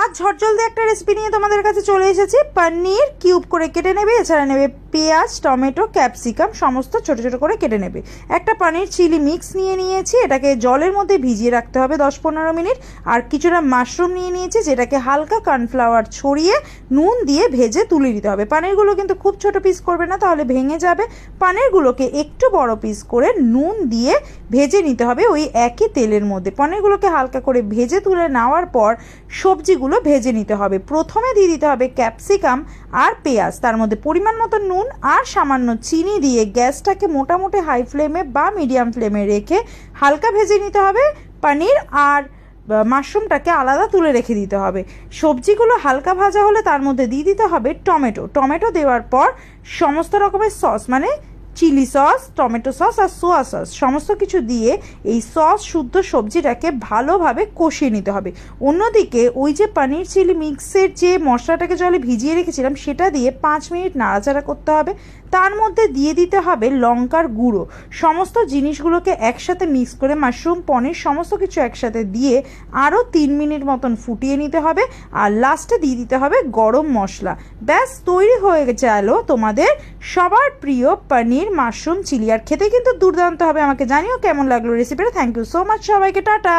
আজ ঝটজলদি একটা রেসিপি নিয়ে তোমাদের কাছে চলে এসেছি। পনির কিউব করে কেটে নেবে, এছাড়া নেবে পেঁয়াজ, টমেটো, ক্যাপসিকাম সমস্ত ছোট ছোট করে কেটে নেবে। একটা পনির চিলি মিক্স নিয়ে নিয়েছি, এটাকে জলের মধ্যে ভিজিয়ে রাখতে হবে 10-15 মিনিট। আর কিছুটা মাশরুম নিয়ে নিয়েছি, যেটাকে হালকা কর্নফ্লাওয়ার ছড়িয়ে নুন দিয়ে ভেজে তুলে নিতে হবে। পনিরগুলো কিন্তু খুব ছোট পিস করবে না, তাহলে ভেঙে যাবে। পনিরগুলোকে একটু বড় পিস করে নুন দিয়ে ভেজে নিতে হবে ওই একই তেলের মধ্যে। পনিরগুলোকে হালকা করে ভেজে তুলে নেওয়ার পর সবজিগুলো ভেজে নিতে হবে। প্রথমে দিয়ে দিতে হবে ক্যাপসিকাম আর পেঁয়াজ, তার মধ্যে পরিমাণ মতো নুন আর সামান্য চিনি দিয়ে গ্যাসটাকে মোটামুটি হাই ফ্লেমে বা মিডিয়াম ফ্লেমে রেখে হালকা ভেজে নিতে হবে। পনির আর মাশরুমটাকে আলাদা তুলে রেখে দিতে হবে। সবজিগুলো হালকা ভাজা হলে তার মধ্যে দিয়ে দিতে হবে টমেটো দেওয়ার পর সমস্ত রকমের সস, মানে চিলি সস, টমেটো সস আর সোয়া সস সমস্ত কিছু দিয়ে এই সস শুদ্ধ সবজিটাকে ভালোভাবে কষিয়ে নিতে হবে। অন্যদিকে ওই যে পনির চিলি মিক্সের যে মশলাটাকে জলে ভিজিয়ে রেখেছিলাম সেটা দিয়ে 5 মিনিট নাড়াচাড়া করতে হবে। তার মধ্যে দিয়ে দিতে হবে লঙ্কার গুঁড়ো। সমস্ত জিনিসগুলোকে একসাথে মিক্স করে মাশরুম, পনির সমস্ত কিছু একসাথে দিয়ে আরও 3 মিনিট মতন ফুটিয়ে নিতে হবে। আর লাস্টে দিয়ে দিতে হবে গরম মশলা। ব্যাস তৈরি হয়ে গেল তোমাদের সবার প্রিয় পনির মাশরুম চিলি। আর খেতে কিন্তু দুর্দান্ত হবে। আমাকে জানিও কেমন লাগলো রেসিপিটা। থ্যাংক ইউ সো মাচ সবাইকে, টাটা।